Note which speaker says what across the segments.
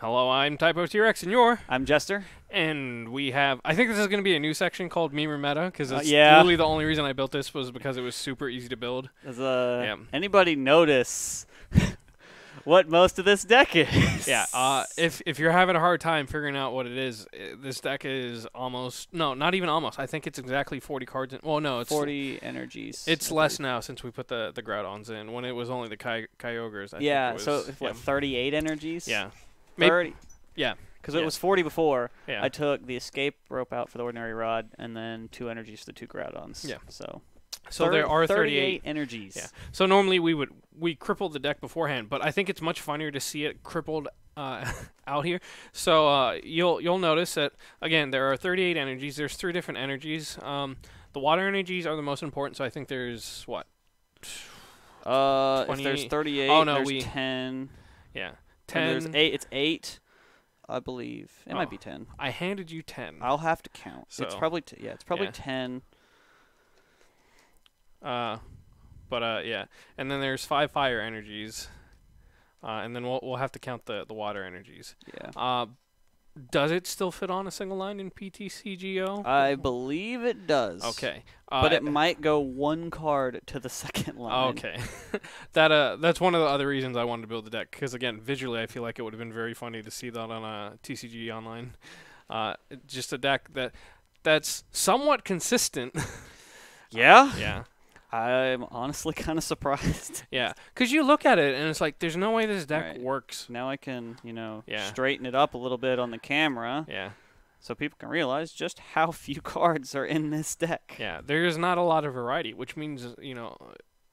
Speaker 1: Hello, I'm Typo T-Rex, and you're...
Speaker 2: I'm Jester.
Speaker 1: And we have... I think this is going to be a new section called Meme or Meta, because it's
Speaker 2: yeah.
Speaker 1: literally the only reason I built this was because it was super easy to build.
Speaker 2: Does anybody notice what most of this deck is?
Speaker 1: Yeah, if you're having a hard time figuring out what it is, this deck is almost... No, not even almost. I think it's exactly 40 cards. Well, no, it's...
Speaker 2: 40 energies.
Speaker 1: It's less now since we put the Groudons in, when it was only the Kyogres.
Speaker 2: Yeah,
Speaker 1: think it
Speaker 2: so
Speaker 1: was,
Speaker 2: what, 38 energies?
Speaker 1: Yeah.
Speaker 2: 30.
Speaker 1: Yeah.
Speaker 2: Because it was 40 before.
Speaker 1: Yeah.
Speaker 2: I took the escape rope out for the ordinary rod, and then 2 energies for the 2 Groudons.
Speaker 1: Yeah.
Speaker 2: So
Speaker 1: there are
Speaker 2: 38 energies.
Speaker 1: Yeah. So normally we crippled the deck beforehand, but I think it's much funnier to see it crippled out here. So you'll notice that again there are 38 energies. There's 3 different energies. The water energies are the most important. So I think there's what?
Speaker 2: If there's 38, there's 10.
Speaker 1: Yeah.
Speaker 2: 10. There's 8. It's 8, I believe. It might be 10.
Speaker 1: I handed you 10.
Speaker 2: I'll have to count.
Speaker 1: So,
Speaker 2: it's probably it's probably 10.
Speaker 1: Yeah, and then there's 5 fire energies, and then we'll have to count the water energies.
Speaker 2: Yeah.
Speaker 1: Does it still fit on a single line in PTCGO?
Speaker 2: I believe it does.
Speaker 1: Okay.
Speaker 2: But it might go 1 card to the second line.
Speaker 1: Okay. That's one of the other reasons I wanted to build the deck, because again, visually I feel like it would have been very funny to see that on a TCG online. Just a deck that's somewhat consistent.
Speaker 2: Yeah?
Speaker 1: Yeah.
Speaker 2: I'm honestly kind of surprised.
Speaker 1: Yeah, because you look at it and it's like, there's no way this deck works.
Speaker 2: Now I can, straighten it up a little bit on the camera.
Speaker 1: Yeah.
Speaker 2: So people can realize just how few cards are in this deck.
Speaker 1: Yeah, there's not a lot of variety, which means,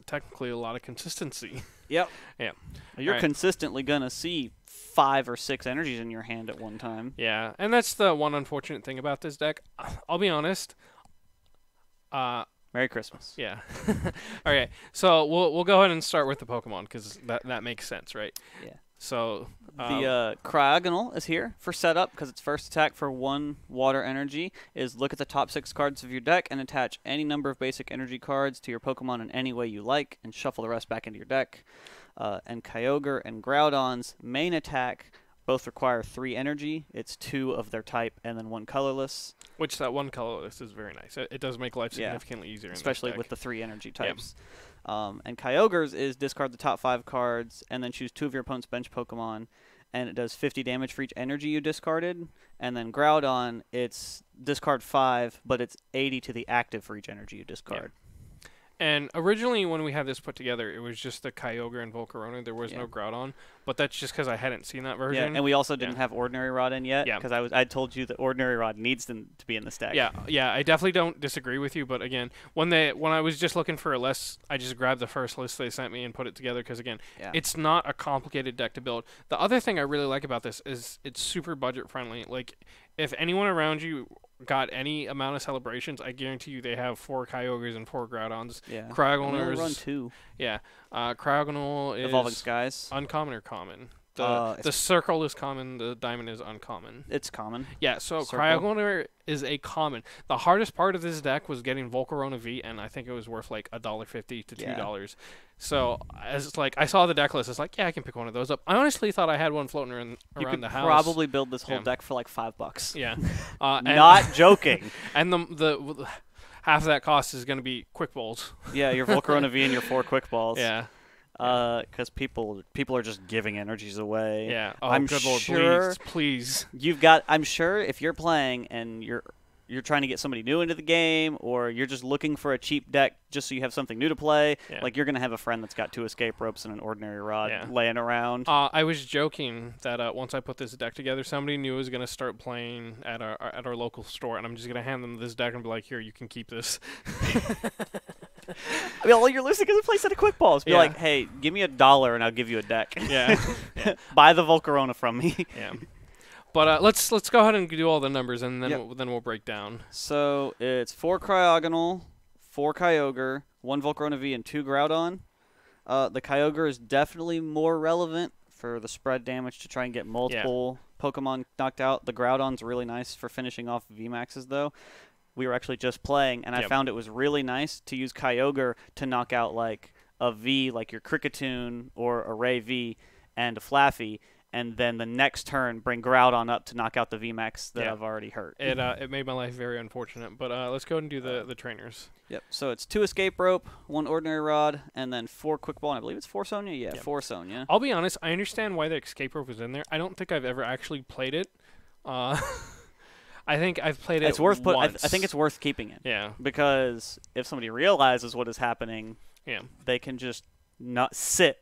Speaker 1: technically a lot of consistency.
Speaker 2: Yep.
Speaker 1: Yeah.
Speaker 2: You're consistently going to see 5 or 6 energies in your hand at one time.
Speaker 1: Yeah, and that's the one unfortunate thing about this deck. I'll be honest.
Speaker 2: Merry Christmas.
Speaker 1: Yeah. Okay, so we'll go ahead and start with the Pokemon, because that makes sense, right?
Speaker 2: Yeah.
Speaker 1: So
Speaker 2: the Cryogonal is here for setup, because its first attack for 1 water energy is look at the top 6 cards of your deck and attach any number of basic energy cards to your Pokemon in any way you like, and shuffle the rest back into your deck. And Kyogre and Groudon's main attack both require 3 energy. It's 2 of their type and then 1 colorless.
Speaker 1: Which that 1 colorless is very nice. It does make life significantly easier.
Speaker 2: Especially
Speaker 1: in this deck.
Speaker 2: with the 3 energy types. Yep. And Kyogre's is discard the top 5 cards and then choose 2 of your opponent's bench Pokemon. And it does 50 damage for each energy you discarded. And then Groudon, it's discard 5, but it's 80 to the active for each energy you discard.
Speaker 1: Yeah. And originally, when we had this put together, it was just the Kyogre and Volcarona. There was no Groudon, but that's just because I hadn't seen that version.
Speaker 2: Yeah, and we also didn't have Ordinary Rod in yet, because I told you that Ordinary Rod needs to be in this deck.
Speaker 1: Yeah, I definitely don't disagree with you, but again, when I was just looking for a list, I just grabbed the first list they sent me and put it together, because again, it's not a complicated deck to build. The other thing I really like about this is it's super budget friendly. Like, if anyone around you got any amount of celebrations, I guarantee you they have 4 Kyogres and 4 Groudons.
Speaker 2: Yeah.
Speaker 1: Cryogonal
Speaker 2: run 2.
Speaker 1: Yeah. Cryogonal is
Speaker 2: Evolving Skies.
Speaker 1: Uncommon or common? The circle is common, the diamond is uncommon.
Speaker 2: It's common.
Speaker 1: Yeah, so Cryogonal is a common. The hardest part of this deck was getting Volcarona V, and I think it was worth like $1.50 to $2. So I saw the deck list, it's like, yeah, I can pick one of those up. I honestly thought I had one floating around the house.
Speaker 2: You could probably build this whole deck for like $5.
Speaker 1: Yeah.
Speaker 2: Not joking.
Speaker 1: And the half of that cost is going to be Quick Balls.
Speaker 2: Yeah, your Volcarona V and your 4 Quick Balls.
Speaker 1: Yeah.
Speaker 2: Because people are just giving energies away.
Speaker 1: Yeah. Oh,
Speaker 2: I'm
Speaker 1: good Lord,
Speaker 2: sure
Speaker 1: please.
Speaker 2: I'm sure if you're playing and you're trying to get somebody new into the game, or you're just looking for a cheap deck just so you have something new to play, like you're gonna have a friend that's got 2 escape ropes and an ordinary rod laying around.
Speaker 1: I was joking that once I put this deck together, somebody new is gonna start playing at our local store, and I'm just gonna hand them this deck and be like, "Here, you can keep this."
Speaker 2: I mean, all you're losing is a place at a Quick Balls. Be like, hey, give me $1 and I'll give you a deck.
Speaker 1: Yeah.
Speaker 2: Buy the Volcarona from me.
Speaker 1: Yeah. But let's go ahead and do all the numbers, and then we'll break down.
Speaker 2: So it's 4 Cryogonal, 4 Kyogre, 1 Volcarona V, and 2 Groudon. The Kyogre is definitely more relevant for the spread damage to try and get multiple Pokemon knocked out. The Groudon's really nice for finishing off VMAXs, though. We were actually just playing, and I found it was really nice to use Kyogre to knock out like a V, like your Kricketune or a Ray V, and a Flaffy, and then the next turn bring Groudon up to knock out the VMAX that I've already hurt.
Speaker 1: It made my life very unfortunate. But let's go ahead and do the trainers.
Speaker 2: Yep. So it's 2 Escape Rope, 1 Ordinary Rod, and then 4 Quick Ball. And I believe it's 4 Sonya. Yeah, 4 Sonya.
Speaker 1: I'll be honest. I understand why the Escape Rope was in there. I don't think I've ever actually played it. I think I've played it
Speaker 2: It's worth
Speaker 1: once.
Speaker 2: I think it's worth keeping it.
Speaker 1: Yeah.
Speaker 2: Because if somebody realizes what is happening, they can just not sit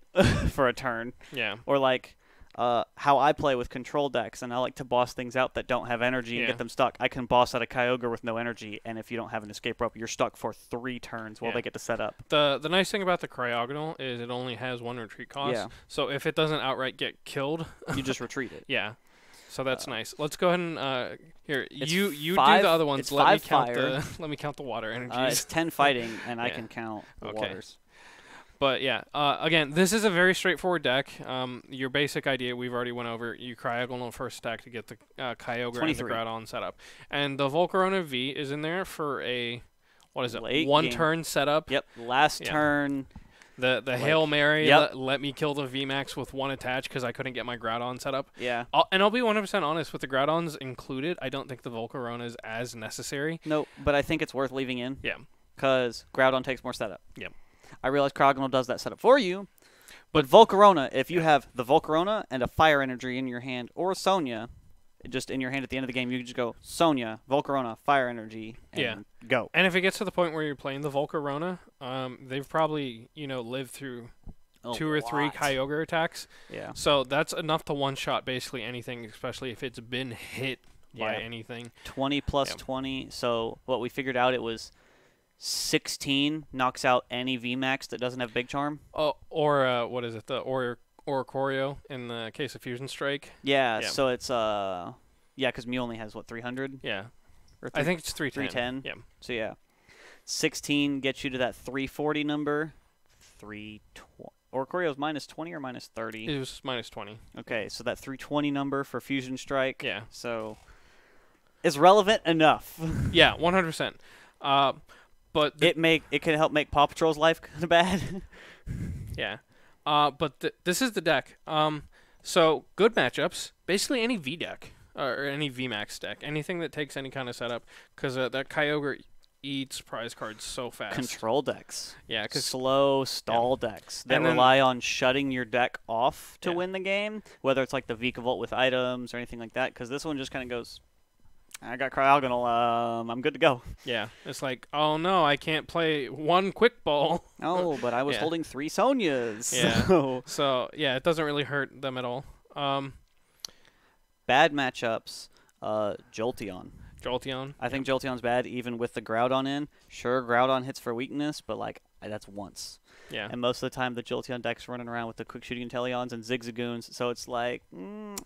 Speaker 2: for a turn.
Speaker 1: Yeah.
Speaker 2: Or like how I play with control decks, and I like to boss things out that don't have energy and get them stuck. I can boss out a Kyogre with no energy, and if you don't have an Escape Rope, you're stuck for 3 turns while they get to set up.
Speaker 1: The nice thing about the Cryogonal is it only has 1 retreat cost.
Speaker 2: Yeah.
Speaker 1: So if it doesn't outright get killed,
Speaker 2: you just retreat it.
Speaker 1: Yeah. So that's nice. Let's go ahead and here you do the other ones.
Speaker 2: Let
Speaker 1: me count the water energies.
Speaker 2: It's 10 fighting, and I can count the waters.
Speaker 1: But yeah, again, this is a very straightforward deck. Your basic idea we've already went over. You Cryogonal first attack to get the Kyogre and the Groudon set up, and the Volcarona V is in there for a
Speaker 2: Late
Speaker 1: 1
Speaker 2: game.
Speaker 1: Turn setup.
Speaker 2: Yep, last turn.
Speaker 1: The Hail Mary let me kill the VMAX with 1 attach because I couldn't get my Groudon set up.
Speaker 2: Yeah.
Speaker 1: And I'll be 100% honest, with the Groudons included, I don't think the Volcarona is as necessary.
Speaker 2: No, but I think it's worth leaving in.
Speaker 1: Yeah.
Speaker 2: Because Groudon takes more setup.
Speaker 1: Yep.
Speaker 2: I realize Cryogonal does that setup for you, but Volcarona, if you have the Volcarona and a Fire Energy in your hand, or a Sonya, just in your hand at the end of the game, you can just go Sonya, Volcarona, Fire Energy, and go.
Speaker 1: And if it gets to the point where you're playing the Volcarona, they've probably, lived through 2 or 3 Kyogre attacks.
Speaker 2: Yeah.
Speaker 1: So that's enough to one-shot basically anything, especially if it's been hit by anything.
Speaker 2: 20 plus 20. So what we figured out, it was 16 knocks out any VMAX that doesn't have Big Charm.
Speaker 1: Oh, or what is it? The Oricorio in the case of Fusion Strike.
Speaker 2: Yeah. So it's because Mew only has 300.
Speaker 1: Yeah.
Speaker 2: Or
Speaker 1: I think it's 310.
Speaker 2: 310. Yeah. So 16 gets you to that 340 number. 320. Oricorio's minus 20 or minus 30?
Speaker 1: It was minus 20.
Speaker 2: Okay, so that 320 number for Fusion Strike.
Speaker 1: Yeah.
Speaker 2: So it's relevant enough.
Speaker 1: Yeah, 100%. But
Speaker 2: it can help make Paw Patrol's life kind of bad.
Speaker 1: Yeah. But this is the deck. So good matchups. Basically any V deck or any VMAX deck, anything that takes any kind of setup, because that Kyogre eats prize cards so fast.
Speaker 2: Control decks.
Speaker 1: Yeah, cause
Speaker 2: slow stall decks that rely on shutting your deck off to win the game, whether it's like the Vikavolt with items or anything like that, because this one just kind of goes, I got Cryogonal, I'm good to go.
Speaker 1: Yeah, it's like, oh no, I can't play 1 Quick Ball.
Speaker 2: Oh, but I was holding 3 Sonyas.
Speaker 1: Yeah. So yeah, it doesn't really hurt them at all.
Speaker 2: Bad matchups, Jolteon.
Speaker 1: I
Speaker 2: think Jolteon's bad even with the Groudon in. Sure, Groudon hits for weakness, but that's once.
Speaker 1: Yeah.
Speaker 2: And most of the time the Jolteon deck's running around with the quick shooting Inteleons and Zigzagoons, so it's like,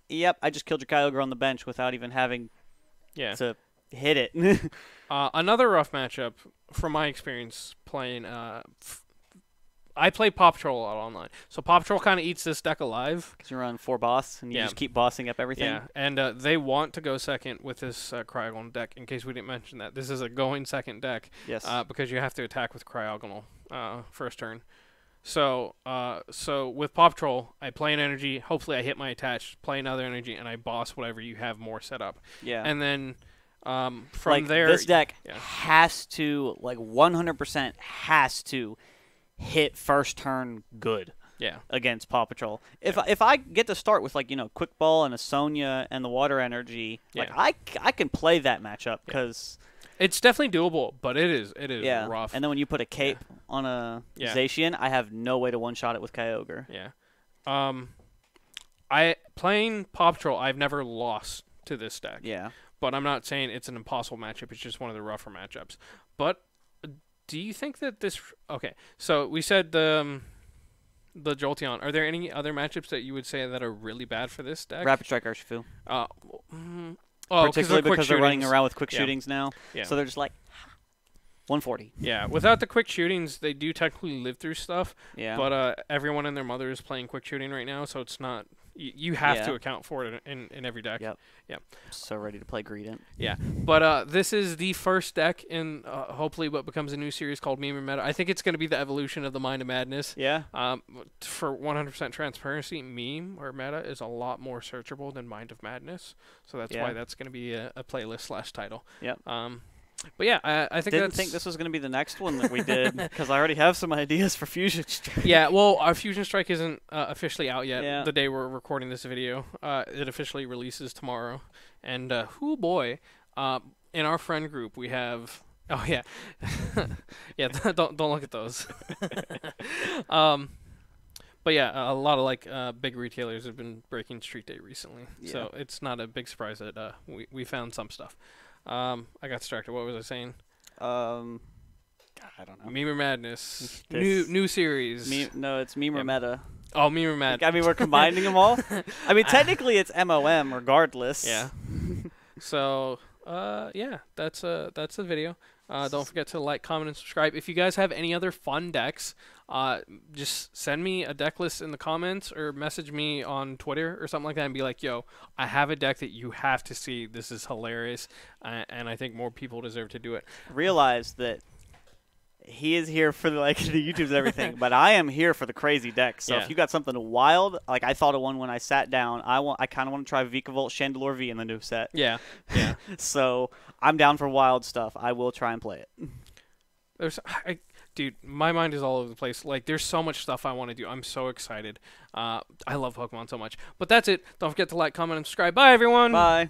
Speaker 2: yep, I just killed your Kyogre on the bench without even having to hit it.
Speaker 1: Another rough matchup from my experience playing I play Paw Patrol a lot online. So Paw Patrol kind of eats this deck alive.
Speaker 2: Because you're on 4 boss, and you just keep bossing up everything.
Speaker 1: Yeah, and they want to go second with this Cryogonal deck, in case we didn't mention that. This is a going second deck.
Speaker 2: Yes.
Speaker 1: Because you have to attack with Cryogonal first turn. So with Paw Patrol, I play an energy, hopefully I hit my attach, play another energy, and I boss whatever you have more set up.
Speaker 2: Yeah.
Speaker 1: And then from there...
Speaker 2: This deck has to, 100% has to hit first turn good.
Speaker 1: Yeah.
Speaker 2: Against Paw Patrol. If I get to start with Quick Ball and a Sonya and the Water Energy, I can play that matchup because
Speaker 1: it's definitely doable, but it is rough.
Speaker 2: And then when you put a cape on a Zacian, I have no way to one shot it with Kyogre.
Speaker 1: Yeah. Playing Paw Patrol, I've never lost to this deck.
Speaker 2: Yeah.
Speaker 1: But I'm not saying it's an impossible matchup. It's just one of the rougher matchups. But do you think that this... Okay, so we said the Jolteon. Are there any other matchups that you would say that are really bad for this deck?
Speaker 2: Rapid Strike Urshifu.
Speaker 1: Particularly
Speaker 2: because they're running around with quick shootings now.
Speaker 1: Yeah.
Speaker 2: So they're just 140.
Speaker 1: Yeah, without the quick shootings, they do technically live through stuff.
Speaker 2: Yeah.
Speaker 1: But everyone and their mother is playing quick shooting right now, so it's not You have to account for it in every deck.
Speaker 2: Yep.
Speaker 1: Yep.
Speaker 2: So ready to play Greedent.
Speaker 1: Yeah. But this is the first deck in hopefully what becomes a new series called Meme or Meta. I think it's going to be the evolution of the Mind of Madness.
Speaker 2: Yeah.
Speaker 1: For 100% transparency, Meme or Meta is a lot more searchable than Mind of Madness. So that's why that's going to be a playlist / title.
Speaker 2: Yep.
Speaker 1: But yeah, I think
Speaker 2: didn't think this was going to be the next one that we did because I already have some ideas for Fusion Strike.
Speaker 1: Yeah, well, our Fusion Strike isn't officially out yet.
Speaker 2: Yeah.
Speaker 1: The day we're recording this video, it officially releases tomorrow. And oh boy, in our friend group we have. Oh yeah, yeah. Don't look at those. But yeah, a lot of like big retailers have been breaking Street Day recently, so it's not a big surprise that we found some stuff. I got distracted. What was I saying?
Speaker 2: God, I don't know.
Speaker 1: Meme or Madness. New series.
Speaker 2: No, it's Meme or Meta.
Speaker 1: Oh, Meme or Meta.
Speaker 2: I mean, we're combining them all. I mean, technically it's MOM regardless.
Speaker 1: Yeah. So, yeah, that's the video. Don't forget to like, comment, and subscribe. If you guys have any other fun decks, just send me a deck list in the comments or message me on Twitter or something like that and be like, yo, I have a deck that you have to see. This is hilarious, and I think more people deserve to do it.
Speaker 2: Realize that he is here for the YouTubes and everything, but I am here for the crazy decks. So if you got something wild, like I thought of one when I sat down, I kind of want to try Vikavolt Chandelure V in the new set.
Speaker 1: Yeah, yeah.
Speaker 2: So I'm down for wild stuff. I will try and play it.
Speaker 1: Dude, my mind is all over the place. Like, there's so much stuff I want to do. I'm so excited. I love Pokemon so much. But that's it. Don't forget to like, comment, and subscribe. Bye, everyone.
Speaker 2: Bye.